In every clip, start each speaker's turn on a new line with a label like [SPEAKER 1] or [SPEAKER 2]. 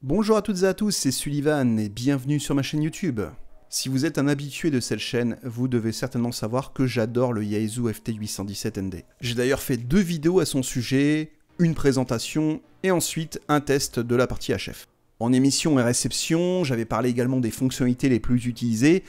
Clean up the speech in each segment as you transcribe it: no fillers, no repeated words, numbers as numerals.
[SPEAKER 1] Bonjour à toutes et à tous, c'est Sullivan et bienvenue sur ma chaîne YouTube. Si vous êtes un habitué de cette chaîne, vous devez certainement savoir que j'adore le Yaesu FT817ND. J'ai d'ailleurs fait 2 vidéos à son sujet, une présentation et ensuite un test de la partie HF. En émission et réception, j'avais parlé également des fonctionnalités les plus utilisées,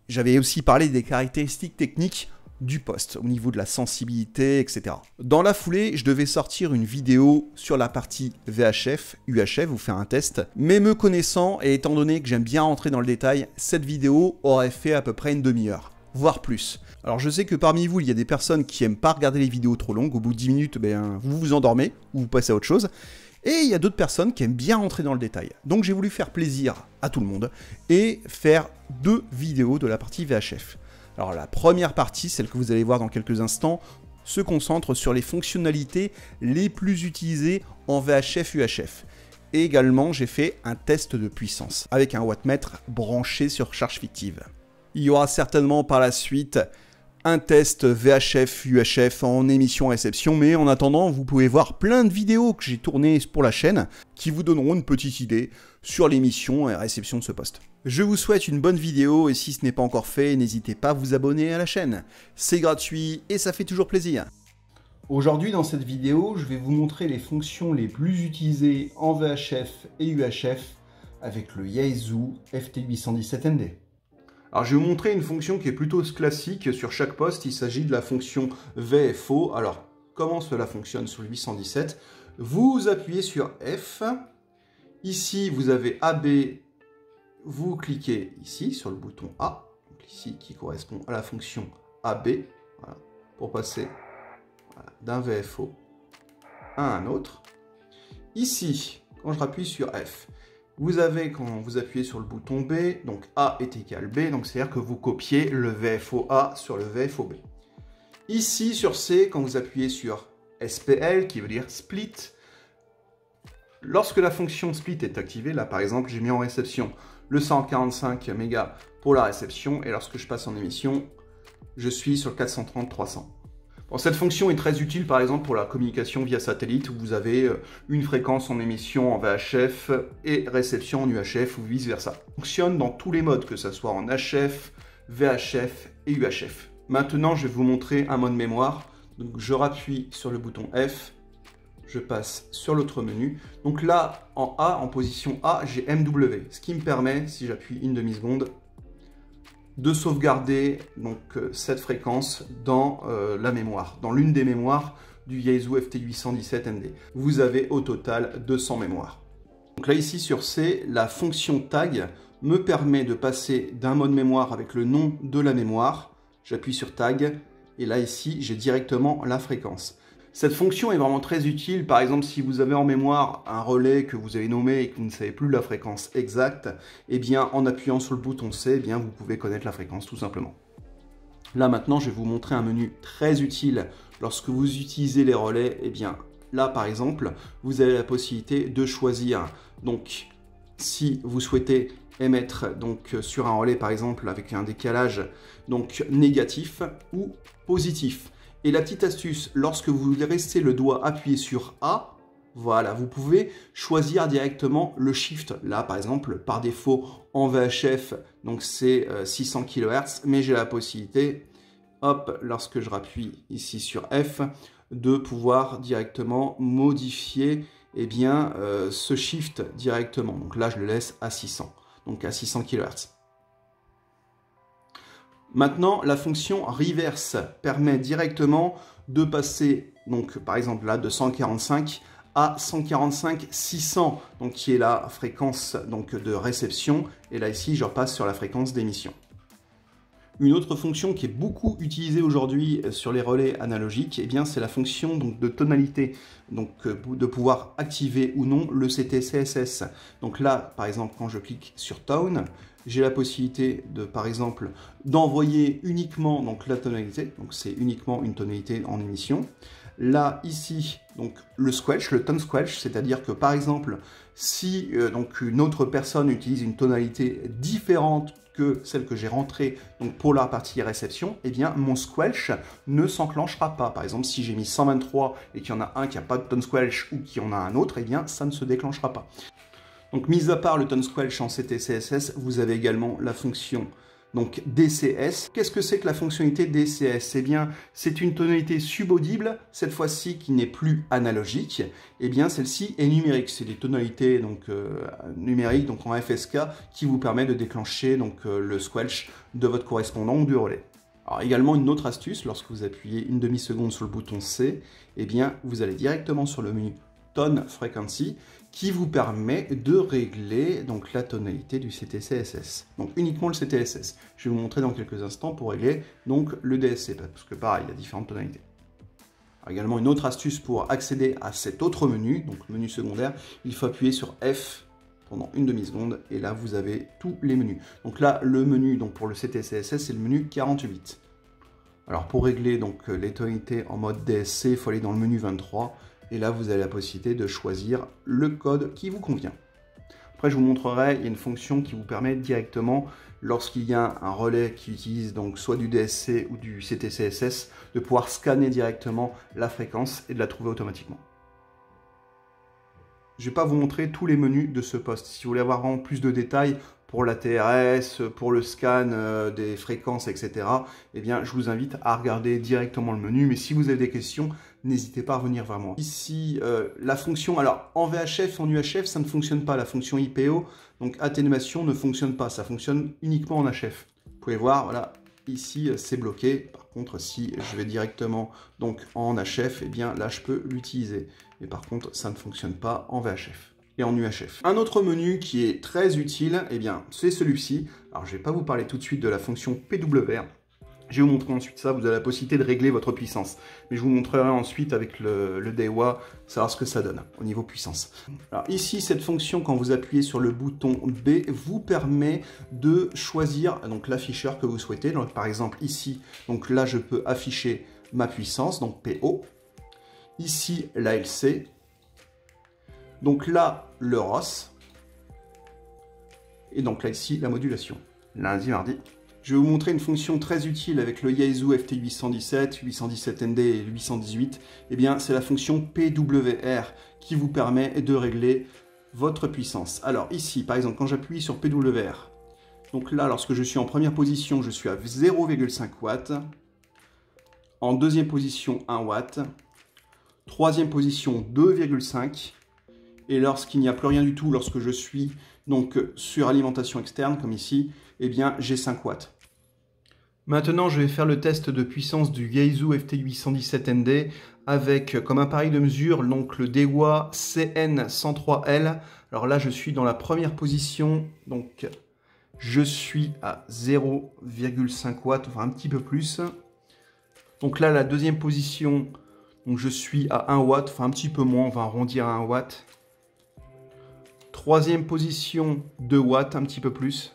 [SPEAKER 1] j'avais aussi parlé des caractéristiques techniques du poste, au niveau de la sensibilité, etc. Dans la foulée, je devais sortir une vidéo sur la partie VHF, UHF, vous faire un test, mais me connaissant et étant donné que j'aime bien rentrer dans le détail, cette vidéo aurait fait à peu près une demi-heure, voire plus. Alors je sais que parmi vous, il y a des personnes qui aiment pas regarder les vidéos trop longues, au bout de 10 minutes, vous vous endormez, ou vous passez à autre chose, et il y a d'autres personnes qui aiment bien rentrer dans le détail. Donc j'ai voulu faire plaisir à tout le monde, et faire 2 vidéos de la partie VHF. Alors la première partie, celle que vous allez voir dans quelques instants, se concentre sur les fonctionnalités les plus utilisées en VHF UHF. Et également, j'ai fait un test de puissance avec un wattmètre branché sur charge fictive. Il y aura certainement par la suite un test VHF UHF en émission réception, mais en attendant, vous pouvez voir plein de vidéos que j'ai tournées pour la chaîne qui vous donneront une petite idée sur l'émission et réception de ce poste. Je vous souhaite une bonne vidéo et si ce n'est pas encore fait, n'hésitez pas à vous abonner à la chaîne. C'est gratuit et ça fait toujours plaisir. Aujourd'hui dans cette vidéo, je vais vous montrer les fonctions les plus utilisées en VHF et UHF avec le Yaesu FT817ND. Alors je vais vous montrer une fonction qui est plutôt classique sur chaque poste, il s'agit de la fonction VFO. Alors comment cela fonctionne sur le 817? Vous appuyez sur F, ici vous avez AB, vous cliquez ici sur le bouton A, donc ici qui correspond à la fonction AB, voilà, pour passer d'un VFO à un autre. Ici, quand je rappuie sur F, vous avez, quand vous appuyez sur le bouton B, donc A est égal B, donc c'est-à-dire que vous copiez le VFO A sur le VFO B. Ici, sur C, quand vous appuyez sur SPL, qui veut dire split, lorsque la fonction split est activée, là par exemple, j'ai mis en réception le 145 mégas pour la réception, et lorsque je passe en émission, je suis sur le 430-300. Bon, cette fonction est très utile par exemple pour la communication via satellite où vous avez une fréquence en émission en VHF et réception en UHF ou vice versa. Elle fonctionne dans tous les modes, que ce soit en HF, VHF et UHF. Maintenant, je vais vous montrer un mode mémoire. Donc, je rappuie sur le bouton F, je passe sur l'autre menu. Donc là, en A, en position A, j'ai MW, ce qui me permet, si j'appuie une demi-seconde, de sauvegarder donc cette fréquence dans la mémoire, dans l'une des mémoires du Yaesu FT817ND. Vous avez au total 200 mémoires. Donc là ici sur C, la fonction tag me permet de passer d'un mode mémoire avec le nom de la mémoire. J'appuie sur tag et là ici j'ai directement la fréquence. Cette fonction est vraiment très utile, par exemple si vous avez en mémoire un relais que vous avez nommé et que vous ne savez plus la fréquence exacte, eh bien en appuyant sur le bouton C, eh bien, vous pouvez connaître la fréquence tout simplement. Là maintenant je vais vous montrer un menu très utile lorsque vous utilisez les relais, eh bien là par exemple vous avez la possibilité de choisir, donc si vous souhaitez émettre donc sur un relais par exemple avec un décalage donc négatif ou positif. Et la petite astuce, lorsque vous restez le doigt appuyé sur A, voilà, vous pouvez choisir directement le shift. Là, par exemple, par défaut, en VHF, donc c'est 600 kHz, mais j'ai la possibilité, hop, lorsque je rappuie ici sur F, de pouvoir directement modifier eh bien, ce shift directement. Donc là, je le laisse à 600, donc à 600 kHz. Maintenant, la fonction reverse permet directement de passer, donc par exemple là, de 145 à 145-600, donc qui est la fréquence donc, de réception, et là ici je repasse sur la fréquence d'émission. Une autre fonction qui est beaucoup utilisée aujourd'hui sur les relais analogiques, eh bien c'est la fonction donc, de tonalité, donc de pouvoir activer ou non le CT-CSS. Donc là, par exemple, quand je clique sur Tone, j'ai la possibilité de, par exemple, d'envoyer uniquement donc, la tonalité, donc c'est uniquement une tonalité en émission. Là, ici, donc le squelch, le tone squelch, c'est-à-dire que par exemple, si donc une autre personne utilise une tonalité différente que celle que j'ai rentrée donc pour la partie réception, eh bien mon squelch ne s'enclenchera pas. Par exemple, si j'ai mis 123 et qu'il y en a un qui n'a pas de tone squelch ou qu'il y en a un autre, eh bien ça ne se déclenchera pas. Donc, mis à part le tone squelch en CT-CSS, vous avez également la fonction donc DCS. Qu'est-ce que c'est que la fonctionnalité DCS? Eh bien, c'est une tonalité subaudible, cette fois-ci qui n'est plus analogique. Eh bien, celle-ci est numérique. C'est des tonalités donc, numériques, donc en FSK, qui vous permet de déclencher donc, le squelch de votre correspondant ou du relais. Alors, également, une autre astuce, lorsque vous appuyez une demi-seconde sur le bouton C, eh bien, vous allez directement sur le menu Tone Frequency, qui vous permet de régler donc, la tonalité du CT-CSS. Donc uniquement le CT-CSS. Je vais vous montrer dans quelques instants pour régler donc, le DSC, parce que pareil, il y a différentes tonalités. Alors, également une autre astuce pour accéder à cet autre menu, donc le menu secondaire, il faut appuyer sur F pendant une demi-seconde, et là vous avez tous les menus. Donc là, le menu donc, pour le CT-CSS, c'est le menu 48. Alors pour régler donc, les tonalités en mode DSC, il faut aller dans le menu 23, et là, vous avez la possibilité de choisir le code qui vous convient. Après, je vous montrerai, il y a une fonction qui vous permet directement, lorsqu'il y a un relais qui utilise donc soit du DSC ou du CT-CSS, de pouvoir scanner directement la fréquence et de la trouver automatiquement. Je ne vais pas vous montrer tous les menus de ce poste. Si vous voulez avoir vraiment plus de détails pour la TRS, pour le scan des fréquences, etc., eh bien, je vous invite à regarder directement le menu. Mais si vous avez des questions, n'hésitez pas à revenir vers moi. Ici, la fonction, alors en VHF, en UHF, ça ne fonctionne pas. La fonction IPO, donc atténuation, ne fonctionne pas. Ça fonctionne uniquement en HF. Vous pouvez voir, voilà, ici, c'est bloqué. Par contre, si je vais directement donc, en HF, eh bien là, je peux l'utiliser. Mais par contre, ça ne fonctionne pas en VHF. Et en UHF. Un autre menu qui est très utile, eh bien, c'est celui-ci. Alors, je ne vais pas vous parler tout de suite de la fonction PWR. Je vais vous montrer ensuite ça, vous avez la possibilité de régler votre puissance. Mais je vous montrerai ensuite avec le DEWA, savoir ce que ça donne au niveau puissance. Alors ici, cette fonction, quand vous appuyez sur le bouton B, vous permet de choisir l'afficheur que vous souhaitez. Donc, par exemple, ici, donc là, je peux afficher ma puissance, donc PO. Ici, l'ALC. Donc là, le ROS. Et donc là, ici, la modulation. Lundi, mardi. Je vais vous montrer une fonction très utile avec le Yaesu FT817, 817ND et 818. Eh bien, c'est la fonction PWR qui vous permet de régler votre puissance. Alors ici, par exemple, quand j'appuie sur PWR, donc là, lorsque je suis en première position, je suis à 0,5 watts. En deuxième position, 1 watt. Troisième position, 2,5. Et lorsqu'il n'y a plus rien du tout, lorsque je suis donc sur alimentation externe, comme ici, eh bien, j'ai 5 watts. Maintenant, je vais faire le test de puissance du Yaesu FT817ND avec comme appareil de mesure donc le DEWA CN103L. Alors là, je suis dans la première position, donc je suis à 0,5 watts, enfin un petit peu plus. Donc là, la deuxième position, donc je suis à 1 watt, enfin un petit peu moins, on va arrondir à 1 watt. Troisième position, 2 watts, un petit peu plus.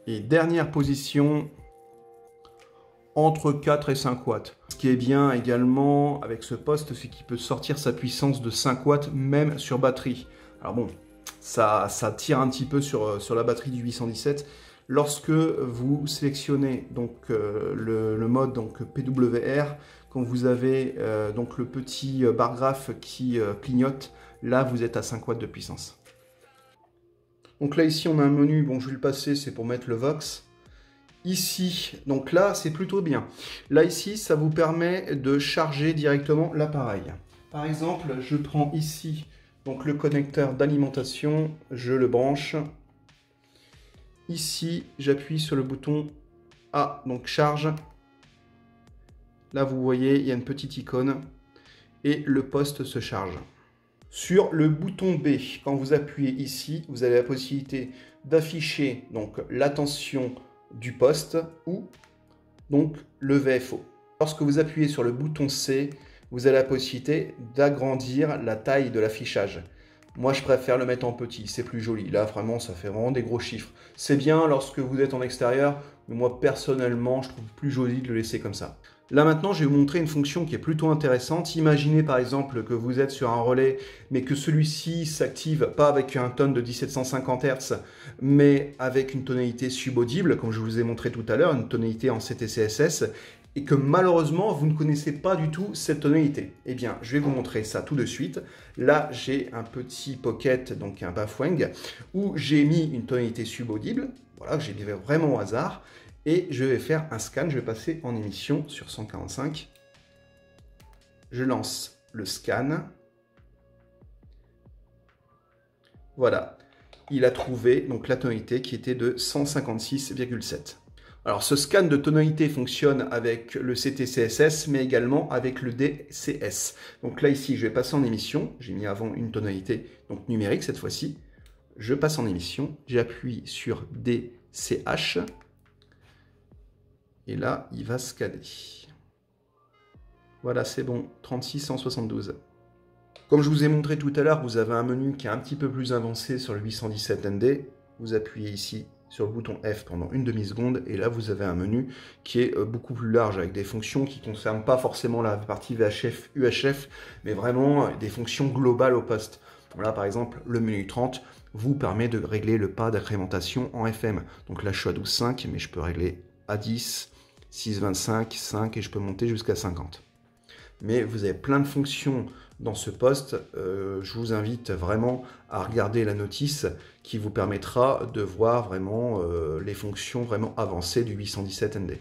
[SPEAKER 1] Et dernière position, entre 4 et 5 watts. Ce qui est bien également avec ce poste, c'est qu'il peut sortir sa puissance de 5 watts même sur batterie. Alors bon, ça tire un petit peu sur la batterie du 817. Lorsque vous sélectionnez donc, le mode donc, PWR, quand vous avez donc, le petit bar graphe qui clignote, là vous êtes à 5 watts de puissance. Donc là ici on a un menu, bon je vais le passer, c'est pour mettre le Vox. Ici, donc là c'est plutôt bien. Là ici ça vous permet de charger directement l'appareil. Par exemple, je prends ici donc, le connecteur d'alimentation, je le branche. Ici, j'appuie sur le bouton A, donc charge. Là, vous voyez, il y a une petite icône et le poste se charge. Sur le bouton B, quand vous appuyez ici, vous avez la possibilité d'afficher donc la tension du poste ou donc le VFO. Lorsque vous appuyez sur le bouton C, vous avez la possibilité d'agrandir la taille de l'affichage. Moi, je préfère le mettre en petit, c'est plus joli. Là, vraiment, ça fait vraiment des gros chiffres. C'est bien lorsque vous êtes en extérieur, mais moi, personnellement, je trouve plus joli de le laisser comme ça. Là, maintenant, je vais vous montrer une fonction qui est plutôt intéressante. Imaginez, par exemple, que vous êtes sur un relais, mais que celui-ci s'active pas avec un tone de 1750 Hz, mais avec une tonalité subaudible, comme je vous ai montré tout à l'heure, une tonalité en CT-CSS. et que malheureusement vous ne connaissez pas du tout cette tonalité. Eh bien, je vais vous montrer ça tout de suite. Là, j'ai un petit pocket, donc un Bafwang, où j'ai mis une tonalité subaudible, voilà, que j'ai mis vraiment au hasard, et je vais faire un scan, je vais passer en émission sur 145. Je lance le scan. Voilà, il a trouvé donc la tonalité qui était de 156,7. Alors ce scan de tonalité fonctionne avec le CTCSS, mais également avec le DCS. Donc là ici, je vais passer en émission. J'ai mis avant une tonalité donc numérique cette fois-ci. Je passe en émission, j'appuie sur DCH. Et là, il va scanner. Voilà, c'est bon, 3672. Comme je vous ai montré tout à l'heure, vous avez un menu qui est un petit peu plus avancé sur le 817ND. Vous appuyez ici sur le bouton F pendant une demi-seconde et là vous avez un menu qui est beaucoup plus large avec des fonctions qui ne concernent pas forcément la partie VHF, UHF, mais vraiment des fonctions globales au poste. Là par exemple, le menu 30 vous permet de régler le pas d'incrémentation en FM. Donc là je suis à 12,5 mais je peux régler à 10, 6,25, 5 et je peux monter jusqu'à 50. Mais vous avez plein de fonctions dans ce poste. Je vous invite vraiment à regarder la notice qui vous permettra de voir vraiment les fonctions vraiment avancées du 817ND.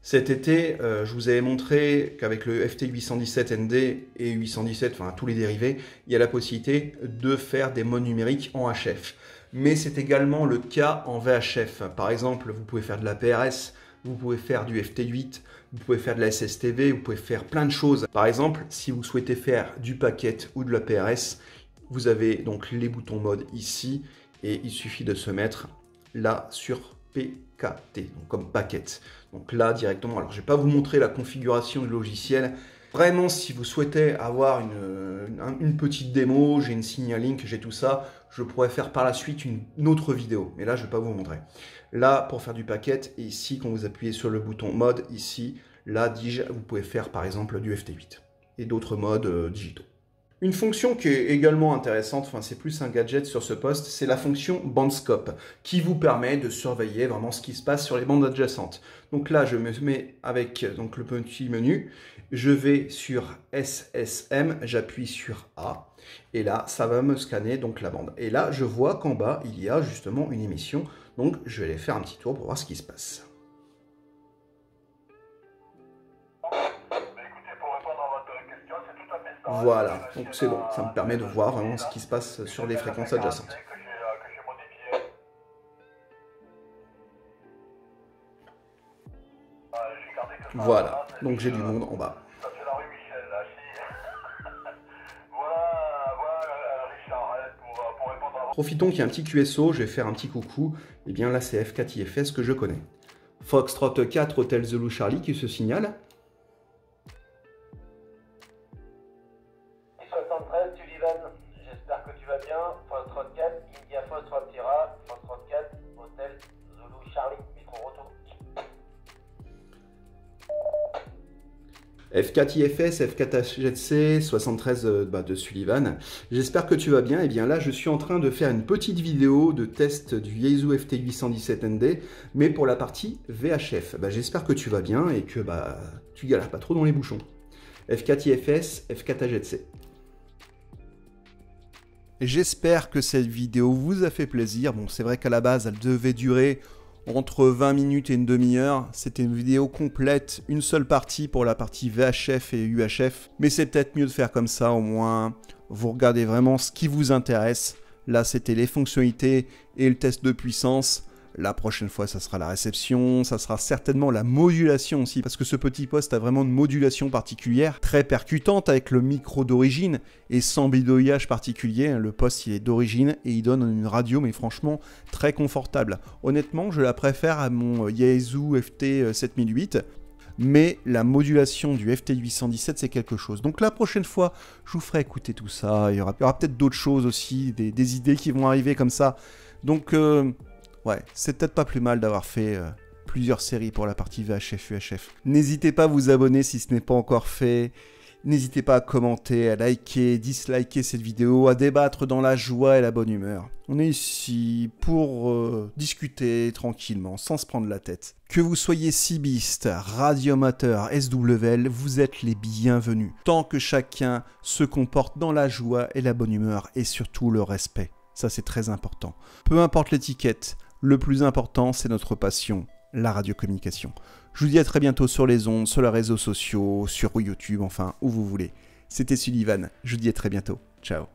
[SPEAKER 1] Cet été, je vous avais montré qu'avec le FT817ND et 817, enfin tous les dérivés, il y a la possibilité de faire des modes numériques en HF. Mais c'est également le cas en VHF. Par exemple, vous pouvez faire de la PRS, vous pouvez faire du FT8, vous pouvez faire de la SSTV, vous pouvez faire plein de choses. Par exemple, si vous souhaitez faire du packet ou de la PRS, vous avez donc les boutons mode ici et il suffit de se mettre là sur PKT, donc comme packet. Donc là directement, alors je ne vais pas vous montrer la configuration du logiciel. Vraiment, si vous souhaitez avoir une petite démo, j'ai une Signalink, j'ai tout ça, je pourrais faire par la suite une autre vidéo. Mais là, je ne vais pas vous montrer. Là, pour faire du packet, et ici, quand vous appuyez sur le bouton mode, ici, là, vous pouvez faire par exemple du FT8 et d'autres modes digitaux. Une fonction qui est également intéressante, enfin c'est plus un gadget sur ce poste, c'est la fonction bandscope qui vous permet de surveiller vraiment ce qui se passe sur les bandes adjacentes. Donc là, je me mets avec donc, le petit menu, je vais sur SSM, j'appuie sur A et là, ça va me scanner donc la bande. Et là, je vois qu'en bas, il y a justement une émission, donc je vais aller faire un petit tour pour voir ce qui se passe. Voilà, donc c'est bon, ça me permet de voir vraiment ce qui se passe sur les fréquences adjacentes. Voilà, donc j'ai du monde en bas. Profitons qu'il y a un petit QSO, je vais faire un petit coucou. Et bien là c'est F4IFS que je connais. Foxtrot 4 Hotel Zulu Charlie qui se signale.
[SPEAKER 2] 73 Sullivan, j'espère que tu vas bien. Foxtrot 4, India Foxtrot Sierra, Foxtrot 4, Hotel Zulu Charlie, micro retour.
[SPEAKER 1] F4IFS, F4HZC, 73 de Sullivan. J'espère que tu vas bien. Et bien là, je suis en train de faire une petite vidéo de test du Yaesu FT817ND, mais pour la partie VHF. J'espère que tu vas bien et que tu galères pas trop dans les bouchons. F4IFS, F4HZC. J'espère que cette vidéo vous a fait plaisir. Bon, c'est vrai qu'à la base, elle devait durer entre 20 minutes et une demi-heure. C'était une vidéo complète, une seule partie pour la partie VHF et UHF. Mais c'est peut-être mieux de faire comme ça, au moins vous regardez vraiment ce qui vous intéresse. Là, c'était les fonctionnalités et le test de puissance. La prochaine fois, ça sera la réception, ça sera certainement la modulation aussi, parce que ce petit poste a vraiment une modulation particulière, très percutante avec le micro d'origine et sans bidouillage particulier. Le poste, il est d'origine et il donne une radio, mais franchement, très confortable. Honnêtement, je la préfère à mon Yaesu FT 7008. Mais la modulation du FT817, c'est quelque chose. Donc la prochaine fois, je vous ferai écouter tout ça. Il y aura peut-être d'autres choses aussi, des idées qui vont arriver comme ça. Donc, ouais, c'est peut-être pas plus mal d'avoir fait plusieurs séries pour la partie VHF, UHF. N'hésitez pas à vous abonner si ce n'est pas encore fait. N'hésitez pas à commenter, à liker, disliker cette vidéo, à débattre dans la joie et la bonne humeur. On est ici pour discuter tranquillement, sans se prendre la tête. Que vous soyez cibiste, radioamateur, SWL, vous êtes les bienvenus. Tant que chacun se comporte dans la joie et la bonne humeur et surtout le respect. Ça, c'est très important. Peu importe l'étiquette, le plus important, c'est notre passion, la radiocommunication. Je vous dis à très bientôt sur les ondes, sur les réseaux sociaux, sur YouTube, enfin, où vous voulez. C'était Sullivan, je vous dis à très bientôt. Ciao.